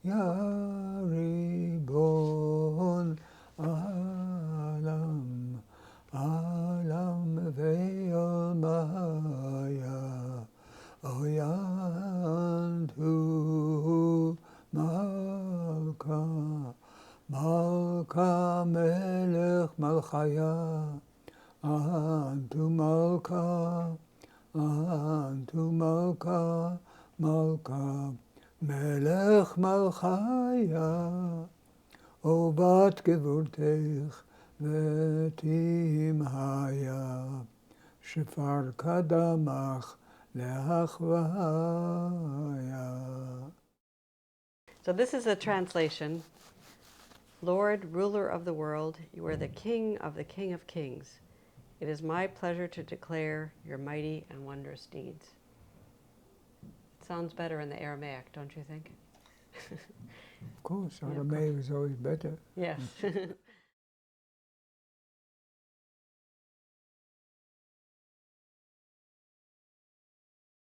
Ya Ribon, Alam ve'olmaya, Oyantu Malka, Malka Melech Malchaya, Antu Malka, Malka, Melech Malchaya, O bat gevurtech v'timhaya, Shefar kadamach leachvaya. So this is a translation. Lord, ruler of the world, you are the King of Kings. It is my pleasure to declare your mighty and wondrous deeds. It sounds better in the Aramaic, don't you think? Of course, Yeah, of Aramaic is always better. Yes.